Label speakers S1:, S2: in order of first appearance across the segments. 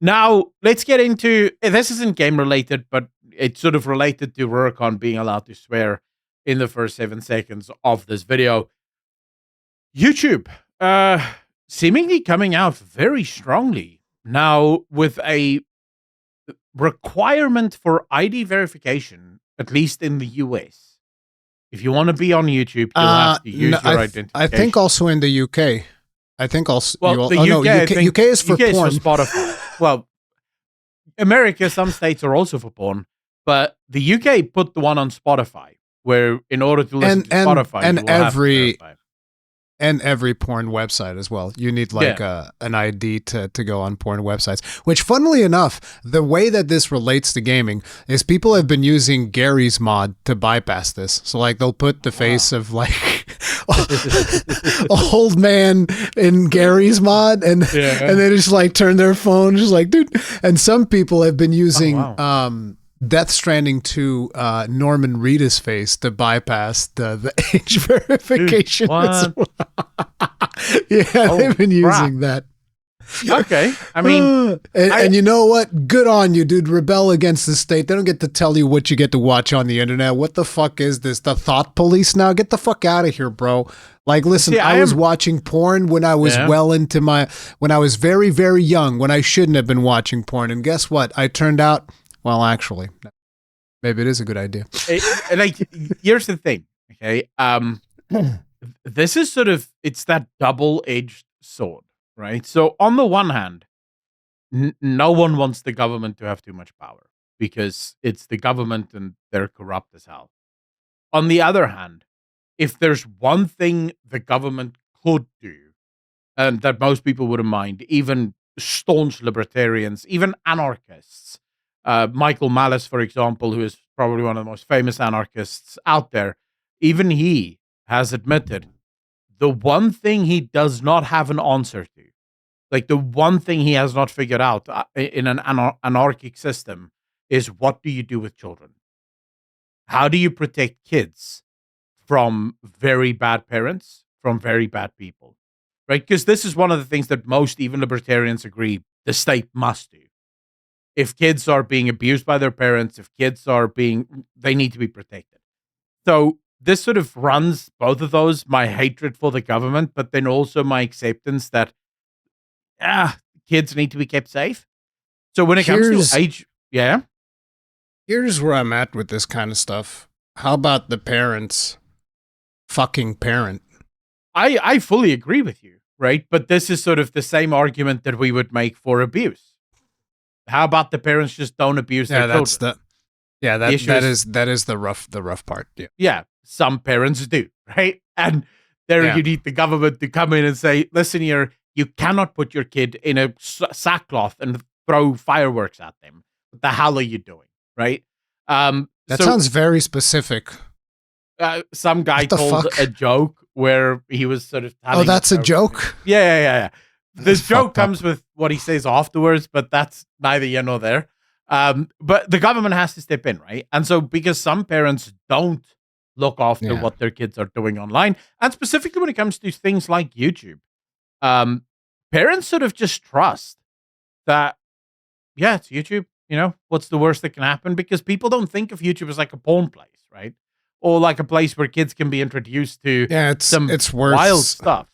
S1: Now, let's get into this. Isn't game related, but it's sort of related to Rurikhan being allowed to swear in the first 7 seconds of this video. YouTube, seemingly coming out very strongly now with a requirement for ID verification, at least in the US. If you want to be on YouTube, you'll have to use your identification.
S2: I think also in the UK. I think also.
S1: Well, the UK is for porn. Is for Spotify. Well, America, some states are also for porn, but the UK put the one on Spotify, where in order to listen to Spotify,
S2: and every porn website as well. You need like an ID to go on porn websites, which funnily enough, the way that this relates to gaming is people have been using Gary's mod to bypass this. So like they'll put the face of like old man in Gary's mod and they just like turn their phone just like, dude. And some people have been using Death Stranding 2 Norman Reedus face to bypass the age verification.
S1: Dude, what?
S2: They've been using that.
S1: Okay. I mean,
S2: and you know what? Good on you, dude. Rebel against the state. They don't get to tell you what you get to watch on the internet. What the fuck is this? The thought police now? Get the fuck out of here, bro. Like, listen, I was watching porn when I was when I was very, very young, when I shouldn't have been watching porn. And guess what? I turned out, well, actually, maybe it is a good idea.
S1: Here's the thing, okay? This is sort of, it's that double-edged sword, right? So on the one hand, no one wants the government to have too much power because it's the government and they're corrupt as hell. On the other hand, if there's one thing the government could do, and that most people wouldn't mind, even staunch libertarians, even anarchists, Michael Malice, for example, who is probably one of the most famous anarchists out there, even he has admitted the one thing he does not have an answer to, like the one thing he has not figured out in an anarchic system is what do you do with children? How do you protect kids from very bad parents, from very bad people, right? Because this is one of the things that most even libertarians agree the state must do. If kids are being abused by their parents, if kids are they need to be protected. So this sort of runs both of those, my hatred for the government, but then also my acceptance that kids need to be kept safe. So when it comes to age,
S2: here's where I'm at with this kind of stuff. How about the parents fucking parent?
S1: I fully agree with you, right? But this is sort of the same argument that we would make for abuse. How about the parents just don't abuse their children?
S2: That is the rough part.
S1: Yeah, some parents do, right? And you need the government to come in and say, listen here, you cannot put your kid in a sackcloth and throw fireworks at them. What the hell are you doing, right?
S2: That sounds very specific.
S1: Some guy told a joke where he was sort of telling
S2: that's a joke?
S1: Yeah. This joke comes with what he says afterwards, but that's neither here nor there. But the government has to step in, right? And so because some parents don't look after what their kids are doing online, and specifically when it comes to things like YouTube, parents sort of just trust that, it's YouTube, what's the worst that can happen? Because people don't think of YouTube as like a porn place, right? Or like a place where kids can be introduced to
S2: it's worse.
S1: Wild stuff.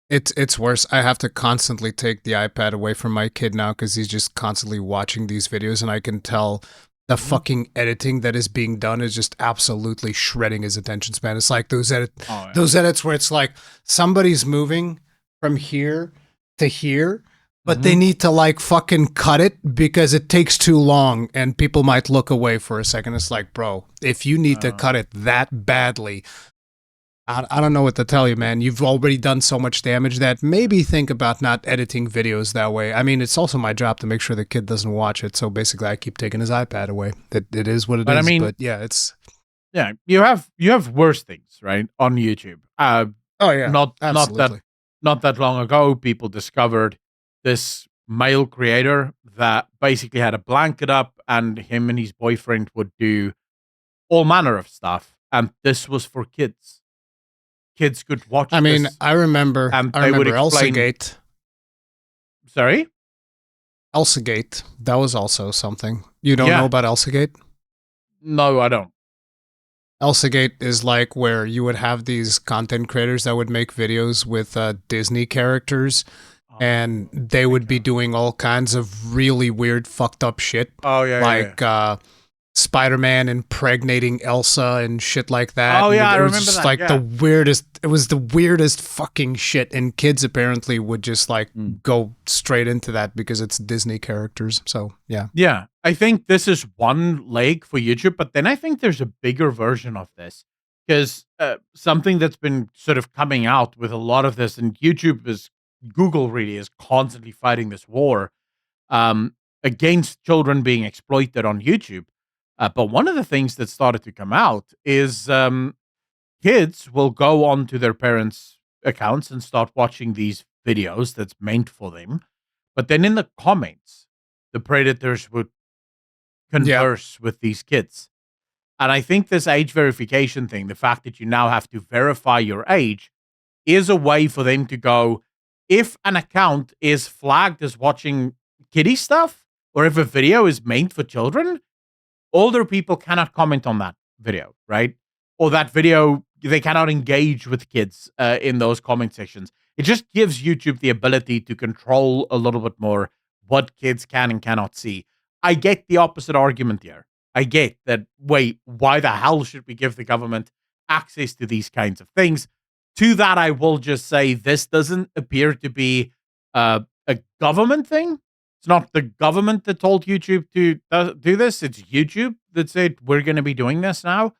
S2: It's worse. I have to constantly take the iPad away from my kid now because he's just constantly watching these videos, and I can tell the fucking editing that is being done is just absolutely shredding his attention span. It's like those edits where it's like somebody's moving from here to here, but they need to like fucking cut it because it takes too long and people might look away for a second. It's like, bro, if you need to cut it that badly, I don't know what to tell you, man. You've already done so much damage that maybe think about not editing videos that way. I mean, it's also my job to make sure the kid doesn't watch it. So basically, I keep taking his iPad away. It is what it is. I mean, but
S1: you have worse things, right, on YouTube.
S2: Absolutely.
S1: Not that long ago, people discovered this male creator that basically had a blanket up, and him and his boyfriend would do all manner of stuff, and this was for kids. Kids could watch.
S2: I mean, I remember Elsagate.
S1: Sorry?
S2: Elsagate, that was also something. You don't
S1: Yeah.
S2: know about Elsagate?
S1: No, I don't.
S2: Elsagate is like where you would have these content creators that would make videos with Disney characters, and they would be doing all kinds of really weird, fucked up shit.
S1: Oh yeah,
S2: like Spider-Man impregnating Elsa and shit like that.
S1: Oh
S2: and
S1: yeah, I
S2: it was
S1: remember
S2: just
S1: that.
S2: like
S1: Yeah.
S2: the weirdest. It was the weirdest fucking shit, and kids apparently would just like go straight into that because it's Disney characters. So yeah,
S1: Yeah, I think this is one leg for YouTube, but then I think there's a bigger version of this because something that's been sort of coming out with a lot of this, and Google really is constantly fighting this war against children being exploited on YouTube. But one of the things that started to come out is kids will go onto their parents' accounts and start watching these videos that's meant for them. But then in the comments, the predators would converse with these kids. And I think this age verification thing, the fact that you now have to verify your age, is a way for them to go, if an account is flagged as watching kiddie stuff, or if a video is meant for children, older people cannot comment on that video, right? Or that video, they cannot engage with kids in those comment sections. It just gives YouTube the ability to control a little bit more what kids can and cannot see. I get the opposite argument here. I get that, wait, why the hell should we give the government access to these kinds of things? To that, I will just say this doesn't appear to be a government thing. It's not the government that told YouTube to do this. It's YouTube that said, we're going to be doing this now.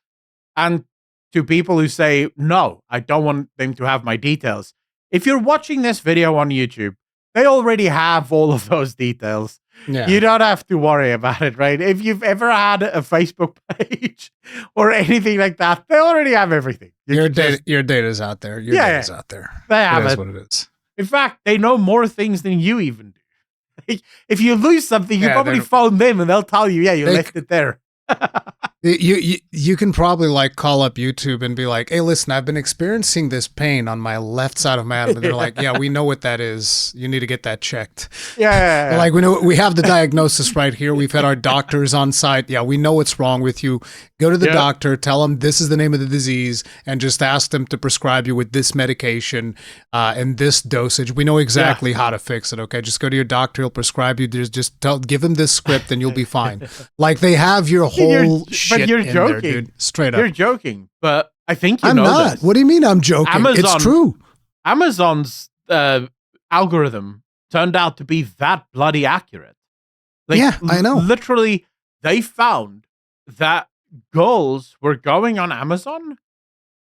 S1: And to people who say, no, I don't want them to have my details. If you're watching this video on YouTube, they already have all of those details.
S2: yeah.
S1: You don't have to worry about it, right? If you've ever had a Facebook page or anything like that, they already have everything.
S2: Your data's out there. Your data's out there.
S1: They have
S2: it. Is
S1: it.
S2: what it is.
S1: In fact, they know more things than you even do. If you lose something, you probably phone them and they'll tell you, yeah, you left it there.
S2: You can probably like call up YouTube and be like, hey, listen, I've been experiencing this pain on my left side of my abdomen. They're like, yeah, we know what that is. You need to get that checked.
S1: Yeah.
S2: Like, we have the diagnosis right here. We've had our doctors on site. Yeah, we know what's wrong with you. Go to the doctor, tell them this is the name of the disease, and just ask them to prescribe you with this medication and this dosage. We know exactly how to fix it, okay? Just go to your doctor. He'll prescribe you. Give him this script and you'll be fine. Like, they have your whole shit.
S1: But you're
S2: in
S1: joking.
S2: there, dude. Straight up.
S1: You're joking, but I think you
S2: I'm
S1: know
S2: not.
S1: this.
S2: What do you mean I'm joking? It's true.
S1: Amazon's algorithm turned out to be that bloody accurate. Like,
S2: yeah, I know.
S1: Literally, they found that girls were going on Amazon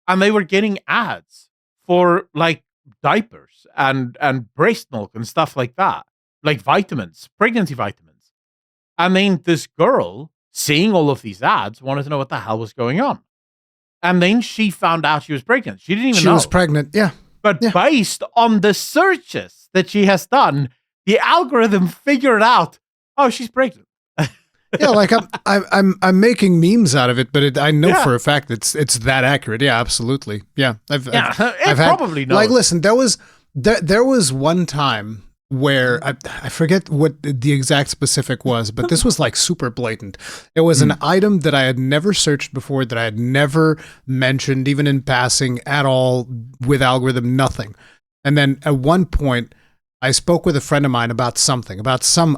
S1: and they were getting ads for like diapers and breast milk and stuff like that, like vitamins, pregnancy vitamins. And then this girl, seeing all of these ads, wanted to know what the hell was going on. And then she found out she was pregnant. She didn't even know.
S2: She was pregnant, yeah.
S1: But based on the searches that she has done, the algorithm figured out, oh, she's pregnant.
S2: Yeah, like I'm making memes out of it, but I know for a fact it's that accurate. Yeah, absolutely. Yeah, I've
S1: probably knows.
S2: Like, listen, there was one time where I forget what the exact specific was, but this was like super blatant. It was an item that I had never searched before, that I had never mentioned, even in passing at all, with algorithm, nothing. And then at one point, I spoke with a friend of mine about some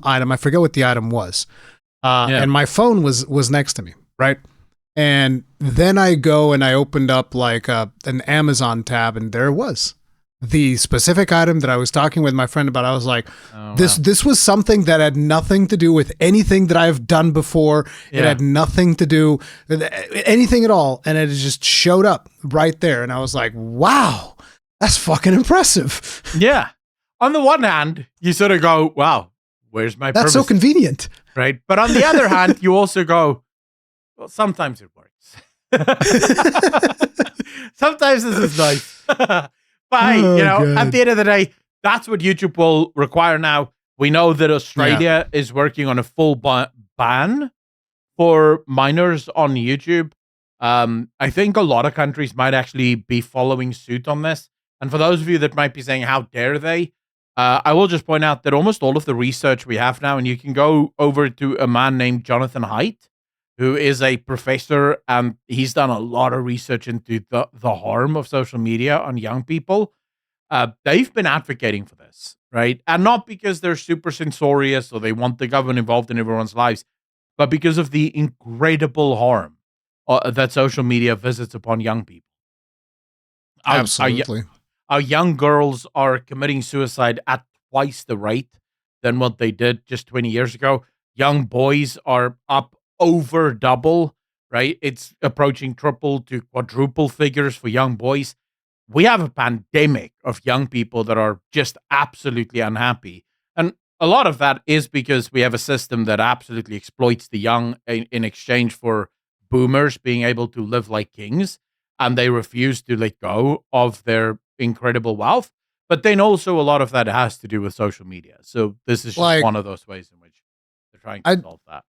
S2: item. I forget what the item was. And my phone was next to me, right? And then I go and I opened up like an Amazon tab, and there it was. The specific item that I was talking with my friend about. I was like, this was something that had nothing to do with anything that I've done before. It had nothing to do with anything at all. And it just showed up right there. And I was like, wow, that's fucking impressive.
S1: Yeah. On the one hand, you sort of go, wow, where's my
S2: That's
S1: privacy?
S2: so convenient.
S1: Right. But on the other hand, you also go, well, sometimes it works. Sometimes this is nice. But, at the end of the day, that's what YouTube will require now. We know that Australia is working on a full ban for minors on YouTube. I think a lot of countries might actually be following suit on this. And for those of you that might be saying, how dare they? I will just point out that almost all of the research we have now, and you can go over to a man named Jonathan Haidt, who is a professor, and he's done a lot of research into the harm of social media on young people. They've been advocating for this, right? And not because they're super censorious or they want the government involved in everyone's lives, but because of the incredible harm that social media visits upon young people.
S2: Absolutely.
S1: Our young girls are committing suicide at twice the rate than what they did just 20 years ago. Young boys are up over double, right? It's approaching triple to quadruple figures for young boys. We have a pandemic of young people that are just absolutely unhappy. And a lot of that is because we have a system that absolutely exploits the young in exchange for boomers being able to live like kings, and they refuse to let go of their incredible wealth. But then also a lot of that has to do with social media. So this is just one of those ways in which they're trying to solve that.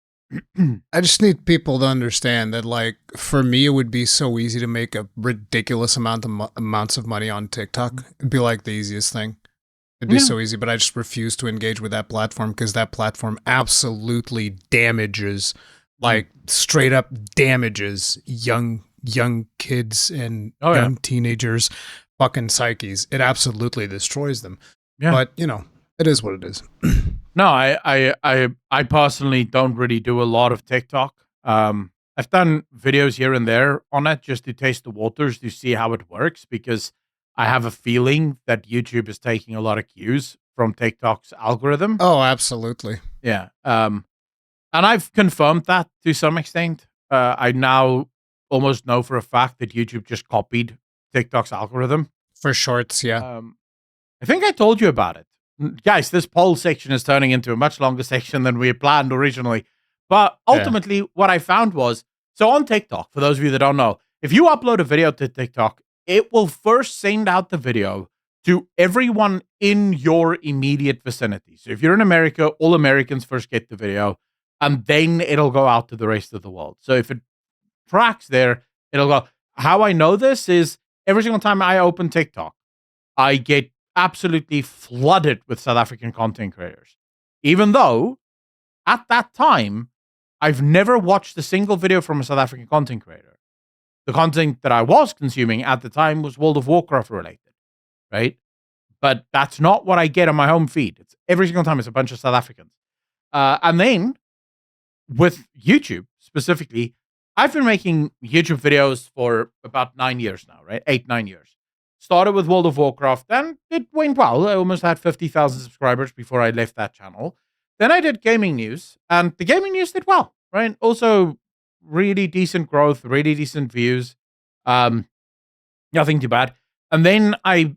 S2: I just need people to understand that, like, for me, it would be so easy to make a ridiculous amounts of money on TikTok. It'd be like the easiest thing. It'd be so easy, but I just refuse to engage with that platform because that platform absolutely damages, like, straight up damages young kids and young teenagers' fucking psyches. It absolutely destroys them. Yeah. But, you know, it is what it is.
S1: No, I personally don't really do a lot of TikTok. I've done videos here and there on it just to taste the waters to see how it works, because I have a feeling that YouTube is taking a lot of cues from TikTok's algorithm.
S2: Oh, absolutely.
S1: Yeah. And I've confirmed that to some extent. I now almost know for a fact that YouTube just copied TikTok's algorithm.
S2: For shorts, yeah.
S1: I think I told you about it. Guys, this poll section is turning into a much longer section than we had planned originally. But ultimately, what I found was, so on TikTok, for those of you that don't know, if you upload a video to TikTok, it will first send out the video to everyone in your immediate vicinity. So if you're in America, all Americans first get the video, and then it'll go out to the rest of the world. So if it tracks there, it'll go. How I know this is every single time I open TikTok, I get absolutely flooded with South African content creators. Even though, at that time, I've never watched a single video from a South African content creator. The content that I was consuming at the time was World of Warcraft related, right? But that's not what I get on my home feed. It's every single time it's a bunch of South Africans. And then, with YouTube specifically, I've been making YouTube videos for about 9 years now, right? 8-9 years. Started with World of Warcraft, and it went well. I almost had 50,000 subscribers before I left that channel. Then I did gaming news, and the gaming news did well, right? Also, really decent growth, really decent views. Nothing too bad. And then I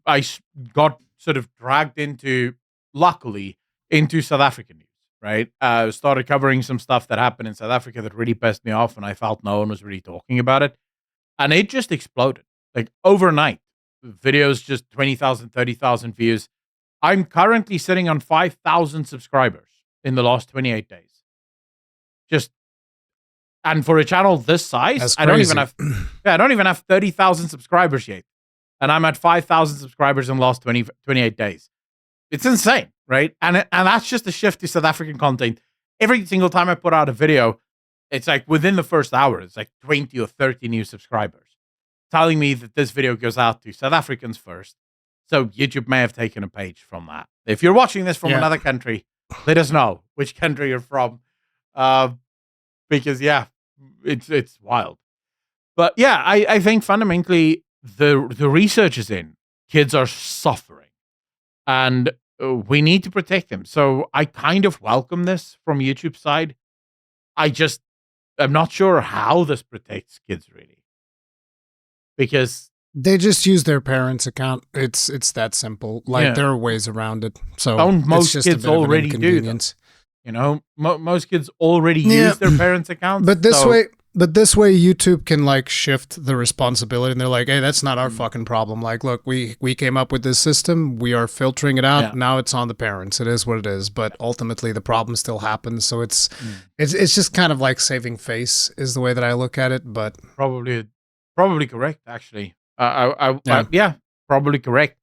S1: got sort of dragged into, luckily, into South African news, right? Started covering some stuff that happened in South Africa that really pissed me off, and I felt no one was really talking about it. And it just exploded, like overnight. Videos just 20,000, 30,000 views. I'm currently sitting on 5,000 subscribers in the last 28 days. And for a channel this size, I don't even have 30,000 subscribers yet. And I'm at 5,000 subscribers in the last 28 days. It's insane, right? And that's just a shift to South African content. Every single time I put out a video, it's like within the first hour, it's like 20 or 30 new subscribers, telling me that this video goes out to South Africans first. So YouTube may have taken a page from that. If you're watching this from another country, let us know which country you're from. Because it's wild. But yeah, I think fundamentally the research is in. Kids are suffering, and we need to protect them. So I kind of welcome this from YouTube's side. I'm not sure how this protects kids really. Because
S2: they just use their parents' account. It's that simple. Like there are ways around it. So
S1: most kids already do. You know, most kids already use their parents' accounts.
S2: But this way, YouTube can like shift the responsibility, and they're like, "Hey, that's not our fucking problem. Like, look, we came up with this system. We are filtering it out. Yeah. Now it's on the parents. It is what it is. But ultimately, the problem still happens. So it's just kind of like saving face is the way that I look at it. But
S1: probably correct, actually. Probably correct.